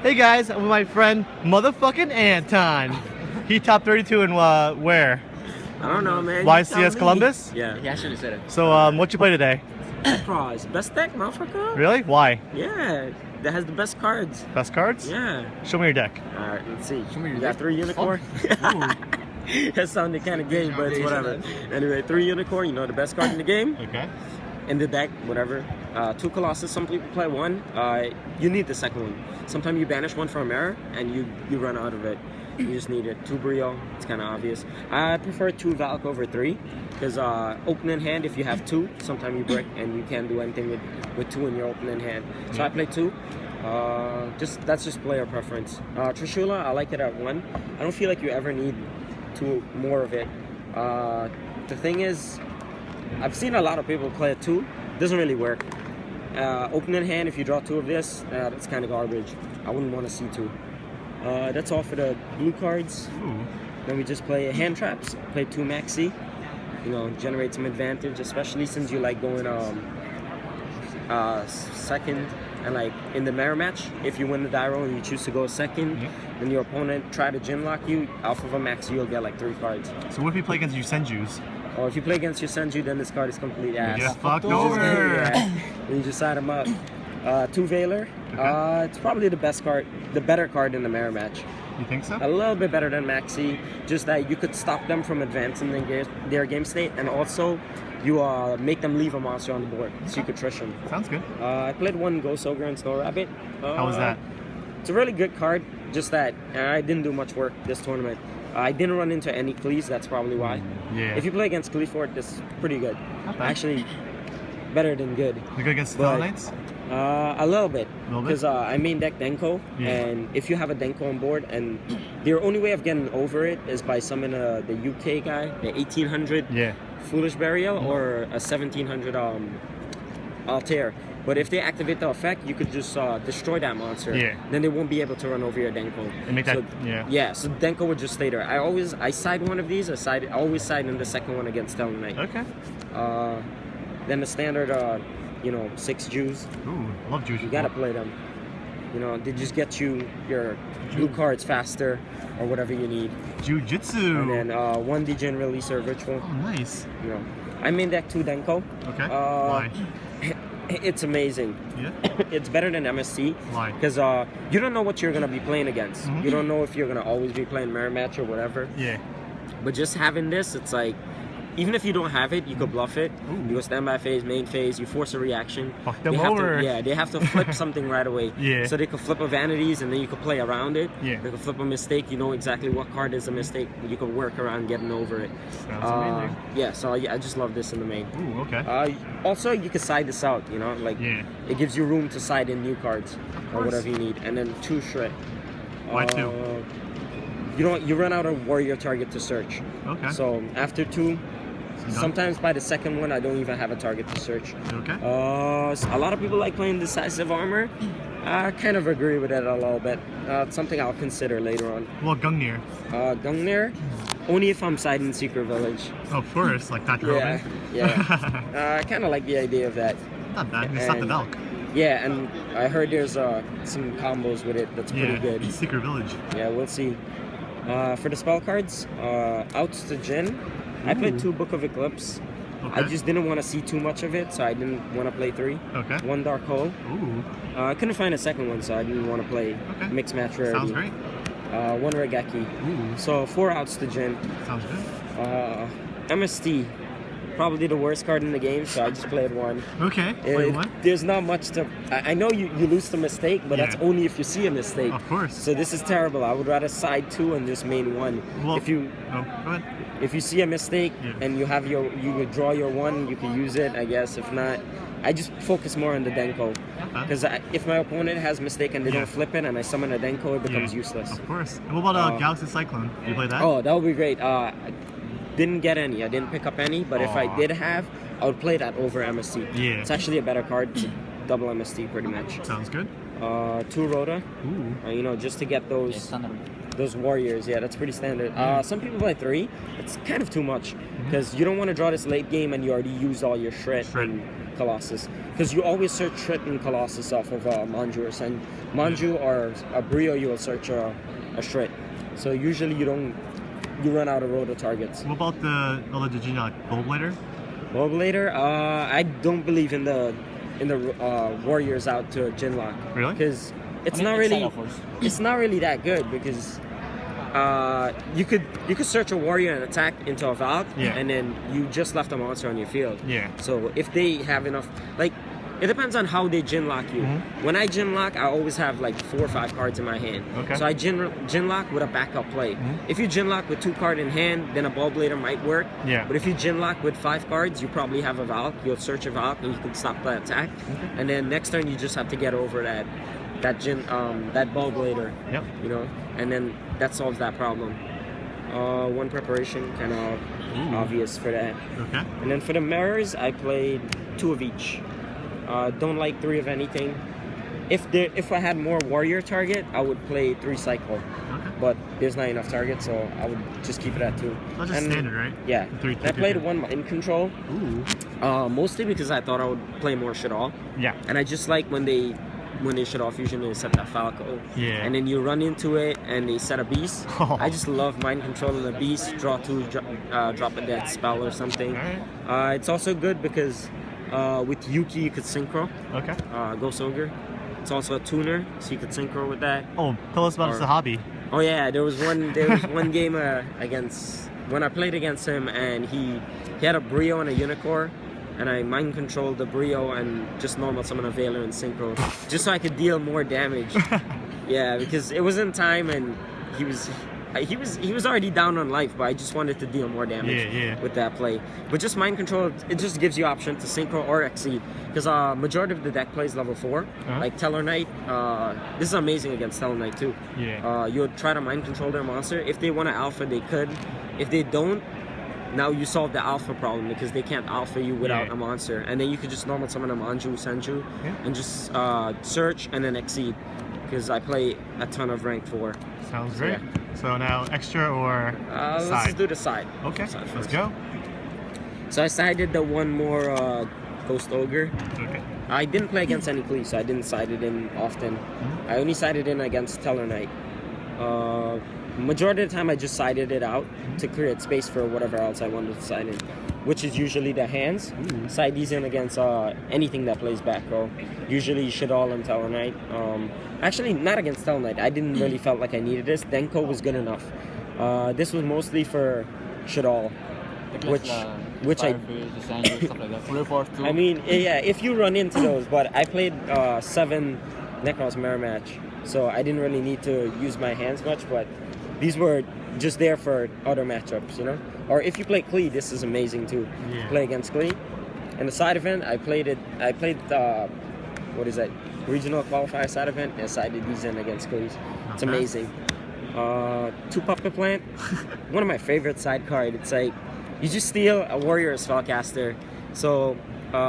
Hey guys, I'm with my friend motherfucking Anton. He top 32 in where? I don't know, man. YCS Columbus? Yeah. Yeah, I should have said it. So what you play today? Antonekroz. Best deck, motherfucker. Really? Why? Yeah. That has the best cards. Best cards? Yeah. Show me your deck. Alright, let's see. Show me your You got deck. 3 unicorn? That sounded kind of gay, but it's whatever. Anyway, 3 unicorn, you know the best card in the game. Okay. In the deck, whatever. 2 Colossus, some people play 1. You need the second one. Sometimes you banish 1 from error and you run out of it. You just need it. 2 Brio, it's kind of obvious. I prefer 2 Valk over 3 because opening hand, if you have 2, sometimes you break and you can't do anything with 2 in your opening hand. So I play 2. That's just player preference. Trishula, I like it at 1. I don't feel like you ever need 2 more of it. The thing is, I've seen a lot of people play it 2. Doesn't really work. Opening hand, if you draw 2 of this, that's kind of garbage. I wouldn't want to see 2. That's all for the blue cards. Ooh. Then we just play hand traps. Play 2 maxi. You know, generate some advantage, especially since you like going second. And like in the mirror match, if you win the die roll and you choose to go second, then your opponent try to gin lock you, off of a max you'll get like 3 cards. So what if you play against your Senjus? Or if you play against your Senju, then this card is complete ass. You get fucked over. over. You just side them up. 2 Veiler. Okay. It's probably the best card, the better card in the mirror match. You think so? A little bit better than Maxi, just that you could stop them from advancing their game state, and also you make them leave a monster on the board, so you could trish them. Sounds good. I played 1 Ghost Ogre and Snow Rabbit. How was that? It's a really good card, just that I didn't do much work this tournament. I didn't run into any Cleese, that's probably why. Yeah. If you play against Cleefort, it's pretty good. Not bad. Actually, better than good. You go against Stella Knights? A little bit. Little bit? Because I main deck Denko, and if you have a Denko on board, and their only way of getting over it is by summoning the UK guy, the 1800 Foolish Burial, or a 1700 Altair. But if they activate the effect, you could just destroy that monster. Yeah. Then they won't be able to run over your Denko. And make that, Yeah, so Denko would just stay there. I side one of these, I always side in the second one against Stella Knight. Okay. Then the standard, 6 Jews. Ooh, I love Jews. You gotta play them. You know, they just get you your blue cards faster or whatever you need. Jiu-Jitsu. And then 1 Degen Releaser Ritual. Oh, nice. You know, I main deck 2 Denko. Okay. Why? It's amazing. Yeah. It's better than MST. Why? Because you don't know what you're gonna be playing against. You don't know if you're gonna always be playing mirror match or whatever. Yeah. But just having this, it's like, even if you don't have it, you could bluff it. Ooh. You go standby phase, main phase, you force a reaction. Fuck them They have over. they have to flip something right away. Yeah. So they could flip a vanities and then you could play around it. Yeah. They could flip a mistake, you know exactly what card is a mistake. You could work around getting over it. Sounds amazing. Yeah, so I just love this in the main. Ooh, okay. Also, you can side this out, you know, like it gives you room to side in new cards or whatever you need. And then 2 Shred. Why 2? You run out of warrior target to search. Okay. So after 2, sometimes by the second one, I don't even have a target to search. Okay. A lot of people like playing Decisive Armor. I kind of agree with it a little bit. It's something I'll consider later on. Well, Gungnir. Gungnir, only if I'm siding Secret Village. Oh, of course, like Dr. Robin. Yeah. I kind of like the idea of that. Not bad. It's not the Valk. Yeah, and I heard there's some combos with it that's pretty good. Secret Village. Yeah, we'll see. For the spell cards, outs to Jin. I played 2 Book of Eclipse. Okay. I just didn't want to see too much of it, so I didn't want to play 3. Okay. 1 Dark Hole. Ooh. I couldn't find a second one, so I didn't want to play Mixed Match Rarity. Sounds great. 1 Regeki. Ooh. So 4 outs to Jin. Sounds good. MST. Probably the worst card in the game, so I just played 1. Okay. Play 1. There's not much to... I know you lose the mistake, but that's only if you see a mistake. Of course. So this is terrible. I would rather side 2 and just main 1. Well, if you... go ahead. If you see a mistake and you have you would draw your 1, you can use it, I guess. If not, I just focus more on the Denko. Because if my opponent has mistake and they don't flip it and I summon a Denko, it becomes useless. Of course. And what about Galaxy Cyclone? You play that? Oh, that would be great. I didn't get any. I didn't pick up any, but if I did have, I would play that over MST. Yeah. It's actually a better card. It's double MST pretty much. Sounds good. 2 Rhoda. Ooh. Just to get those warriors. Yeah, that's pretty standard. Some people play 3. It's kind of too much because you don't want to draw this late game and you already used all your shred. Colossus, because you always search Triton Colossus off of Manju or Sen. Manju or a Brio, you will search a Shrit. So usually you run out of roto targets. What about the other Digina, Bowblader? Bowblader, I don't believe in the Warriors out to Jinlock. Really? Because it's not really that good, because you could search a warrior and attack into a Valk, and then you just left a monster on your field. Yeah. So if they have enough, like, it depends on how they Jinlock you. When I Jinlock, I always have like 4 or 5 cards in my hand. Okay. So I Jinlock with a backup play. If you Jinlock with 2 cards in hand, then a Ballblader might work. Yeah. But if you Jinlock with 5 cards, you probably have a Valk. You'll search a Valk and you can stop the attack. And then next turn you just have to get over that Ballblader. Yep. You know, and then that solves that problem. 1 preparation, kind of obvious for that. Okay. And then for the mirrors, I played 2 of each. Don't like 3 of anything. If I had more warrior target, I would play 3 cycle. Okay. But there's not enough target, so I would just keep it at 2. That's just standard, right? Yeah. Three, I played 1 mind control. Ooh. Mostly because I thought I would play more shit off. Yeah. And I just like when they shut off fusion, they set that Falco. Yeah. And then you run into it and they set a beast. I just love mind controlling a beast, draw 2, drop a death spell or something. Alright. It's also good because with Yuki you could synchro. Okay. Ghost Ogre. It's also a tuner, so you could synchro with that. Oh, tell us about his hobby. Oh yeah, there was one game against when I played against him, and he had a Brio and a Unicorn, and I mind controlled the Brio and just normal summon a Veiler and synchro, just so I could deal more damage. Yeah, because it was in time and he was already down on life, but I just wanted to deal more damage with that play. But just mind control, it just gives you option to synchro or exceed, because majority of the deck plays level 4, like Teller Knight. This is amazing against Teller Knight too. Yeah. You would try to mind control their monster. If they want to alpha, they could. If they don't, now you solve the alpha problem, because they can't alpha you without a monster. And then you could just normal summon a Manju, Senju, and just search and then exceed, because I play a ton of rank 4. Sounds great. So now extra or side? Let's just do the side. Okay, Side let's first. go. So I sided the 1 more Ghost Ogre. Okay. I didn't play against any Clee, so I didn't side it in often. I only sided in against Teller Knight. Majority of the time I just sided it out to create space for whatever else I wanted to side in, which is usually the hands. Side these in against anything that plays back row. Usually Shadal and Teller Knight. Actually, not against Teller Knight. I didn't really felt like I needed this. Denko was good enough. This was mostly for Shadal, which I... I mean, yeah, if you run into those, but I played 7 Necros mirror match, so I didn't really need to use my hands much, but these were just there for other matchups, you know? Or if you play Klee, this is amazing too. Play against Klee. And the side event, I played what is that? Regional qualifier side event, and sided these in against Klee. It's amazing. 2 Puppet Plant. One of my favorite side card. It's like, you just steal a warrior or spellcaster. So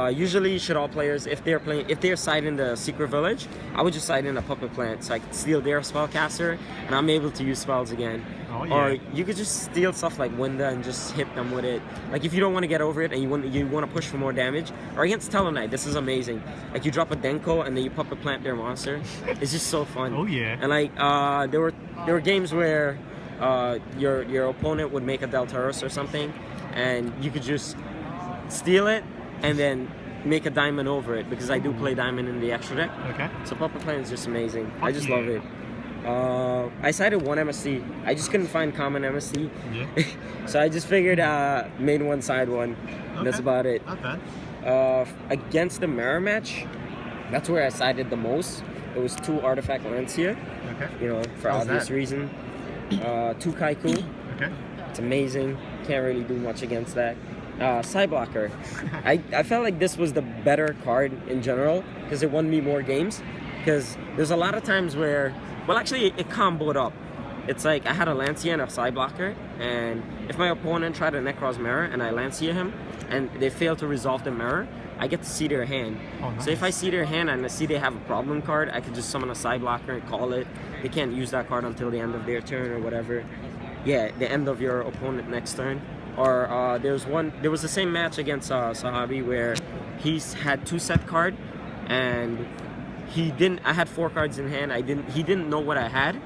usually all players, if they're siding the secret village, I would just side in a Puppet Plant, so I could steal their spellcaster and I'm able to use spells again. Or you could just steal stuff like Winda and just hit them with it. Like if you don't want to get over it and you want to push for more damage. Or against Teller Knight, this is amazing. Like you drop a Denko and then you Puppet Plant their monster. It's just so fun. And like there were games where your opponent would make a Deltaurus or something, and you could just steal it and then make a diamond over it, because I do play diamond in the extra deck. So Puppet Plant is just amazing. I just love it. I sided 1 MSC. I just couldn't find common MSC. So I just figured made 1 side 1. That's about it. Not bad. Against the mirror match, that's where I sided the most. It was 2 Artifact Lancia. You know, for obvious reason. 2 Kaiku. It's amazing. Can't really do much against that. Side blocker. I felt like this was the better card in general, because it won me more games. Because there's a lot of times where, well, actually it comboed up. It's like I had a Lancia and a side blocker, and if my opponent tried a Necroz mirror and I Lancia him and they fail to resolve the mirror, I get to see their hand. So if I see their hand and I see they have a problem card, I could just summon a side blocker and call it. They can't use that card until the end of their turn or whatever. Yeah, the end of your opponent next turn. Or there was the same match against Sahabi where he's had 2 set card, and he didn't. I had 4 cards in hand. He didn't know what I had.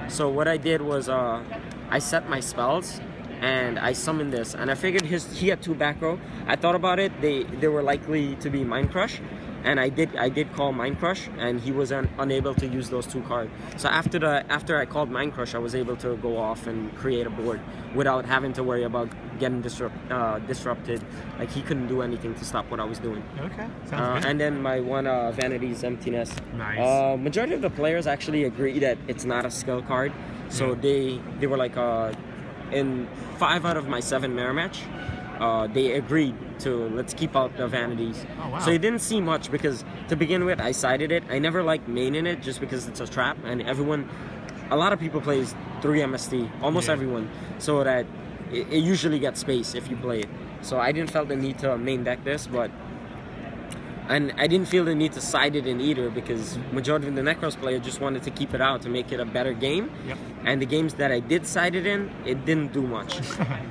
So what I did was I set my spells, and I summoned this, and I figured he had 2 back row. I thought about it. They were likely to be Mind Crush, and I did call Mind Crush, and he was unable to use those 2 cards. So after I called Mind Crush, I was able to go off and create a board without having to worry about getting disrupted. Like, he couldn't do anything to stop what I was doing. Okay, sounds good. And then my one Vanity's Emptiness. Nice. Majority of the players actually agree that it's not a skill card, so they were like in 5 out of my 7 mirror match. They agreed to let's keep out the Vanities. Oh, wow. So it didn't see much because to begin with I sided it. I never liked maining it just because it's a trap, and a lot of people plays 3 MST, almost everyone, so that it usually gets space if you play it. So I didn't feel the need to main deck this, and I didn't feel the need to side it in either because majority of the Necros player just wanted to keep it out to make it a better game. Yep. And the games that I did side it in, it didn't do much.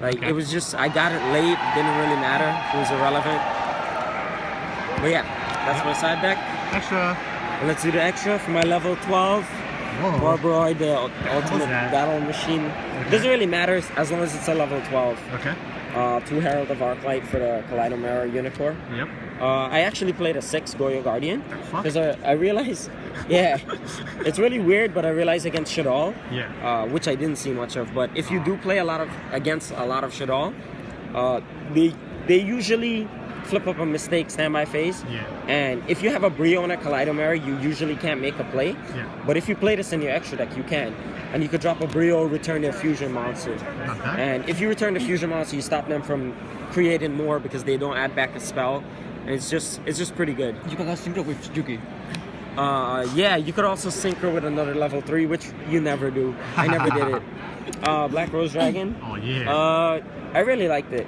Like, it was just, I got it late, didn't really matter, it was irrelevant. But yeah, that's my side deck. Extra. And let's do the extra for my level 12. Whoa. Barbroid, the ultimate that? battle machine. Okay. Doesn't really matter as long as it's a level 12. Okay. 2 Herald of Arclight for the Kaleido Mirror Unicorn. Yep. I actually played a 6 Goyo Guardian Fuck. because I realized, yeah, it's really weird, but I realized against Shadal, which I didn't see much of. But if you do play against a lot of Shadal, they usually flip up a mistake standby phase. Yeah. And if you have a Brio and a Kaleido Mirror, you usually can't make a play. Yeah. But if you play this in your extra deck, you can. And you could drop a Brio, return their fusion monster. Not bad. And if you return the fusion monster, you stop them from creating more because they don't add back a spell. And it's just pretty good. You can sync up with Yuki. Yeah, you could also sync her with another level 3, which you never do. I never did it. Black Rose Dragon. Oh yeah. I really liked it.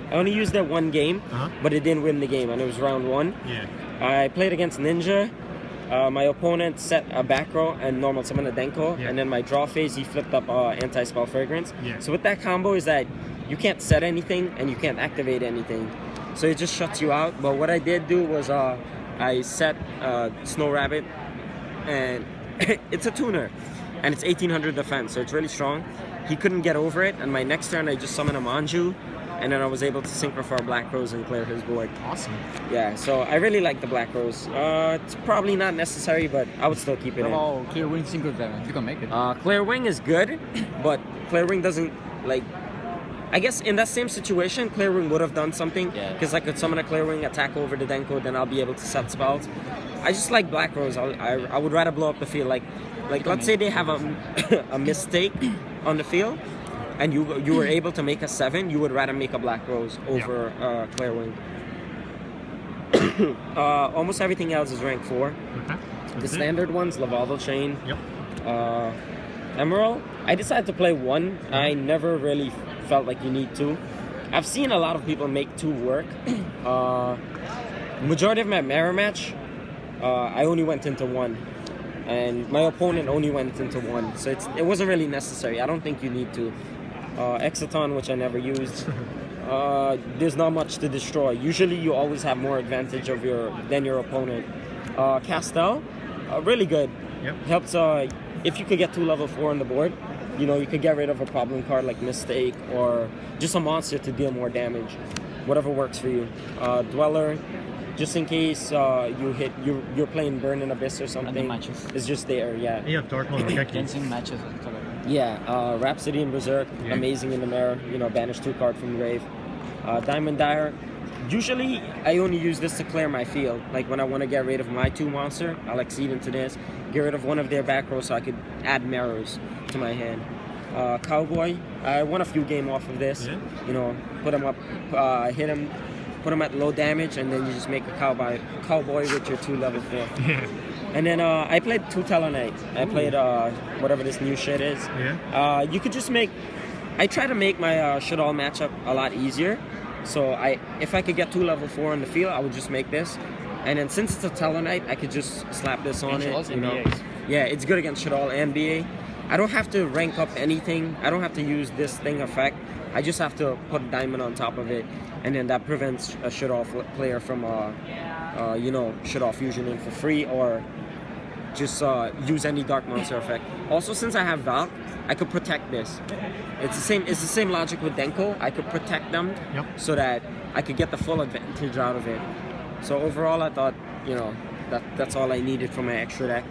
I only used that 1 game, but it didn't win the game, and it was round 1. Yeah. I played against Ninja. My opponent set a back row and normal summon a Denko, and then my draw phase he flipped up anti-spell fragrance. Yeah. So with that combo is that you can't set anything and you can't activate anything, so it just shuts you out. But what I did do was I set Snow Rabbit, and it's a tuner, and it's 1800 defense, so it's really strong. He couldn't get over it, and my next turn I just summoned a Manju, and then I was able to synchro for a Black Rose and clear his board. Awesome. Yeah, so I really like the Black Rose. It's probably not necessary, but I would still keep it in. Oh, Clear Wing Synchro Dragon. You can make it. Clear Wing is good, but Clear Wing doesn't, like... I guess in that same situation, Clear Wing would have done something, because I could summon a Clear Wing, attack over the Denko, then I'll be able to set spells. I just like Black Rose. I would rather blow up the field. Like let's say they have a mistake on the field, and you were able to make a 7, you would rather make a Black Rose over Clear Wing. Almost everything else is rank 4. Okay. The standard ones, Lavalval Chain, Yep. Emerald. I decided to play 1. I never really felt like you need 2. I've seen a lot of people make 2 work. Majority of my mirror match, I only went into 1. And my opponent only went into 1. So it wasn't really necessary. I don't think you need to. Exaton, which I never used. There's not much to destroy. Usually you always have more advantage than your opponent. Castel, really good. Yep. Helps if you could get 2 level 4 on the board, you could get rid of a problem card like Mistake or just a monster to deal more damage. Whatever works for you. Dweller, just in case you're playing Burn in Abyss or something. It's just there, yeah. You have Dark Mode Regeki. Dancing matches. Yeah, Rhapsody and Berserk, amazing in the mirror. Banish 2 card from grave. Diamond Dire. Usually, I only use this to clear my field. Like when I want to get rid of my 2 monster, I'll exceed into this, get rid of one of their back rows so I could add mirrors to my hand. Cowboy, I won a few game off of this. Yeah. Put him up, hit him, put him at low damage, and then you just make a cowboy with your 2 level 4. Yeah. And then I played 2 Tellarknight. I played whatever this new shit is. Yeah. You could just make... I try to make my Shadal matchup a lot easier. So if I could get 2 level 4 on the field, I would just make this. And then since it's a Tellarknight, I could just slap this on it. Yeah, it's good against Shadal and BA. I don't have to rank up anything. I don't have to use this thing effect. I just have to put a diamond on top of it, and then that prevents a shut-off player from, shut-off fusion in for free, or just use any Dark Monster effect. Also, since I have Valk, I could protect this. It's the same logic with Denko. I could protect them so that I could get the full advantage out of it. So overall, I thought, that's all I needed for my extra deck.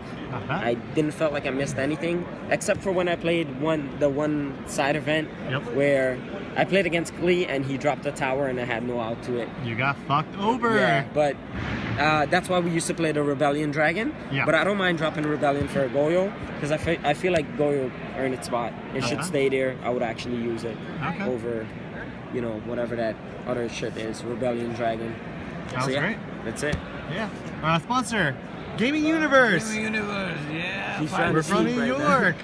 I didn't feel like I missed anything, except for when I played the one side event where I played against Klee and he dropped a tower and I had no out to it. You got fucked over. Yeah, but that's why we used to play the Rebellion Dragon. But I don't mind dropping Rebellion for a Goyo, because I feel like Goyo earned its spot. It should stay there. I would actually use it over, whatever that other shit is, Rebellion Dragon. Sounds great. That's it. Yeah. Sponsor, Gaming Universe. Gaming Universe, yeah. We're from New York.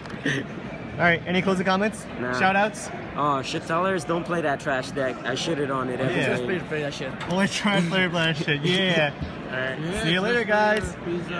All right, any closing comments? Nah. Shout outs? Oh, shit tellers, don't play that trash deck. I shitted on it every Just game. play that shit. Only try and play that shit. Yeah. All right. See you later, guys. Peace out.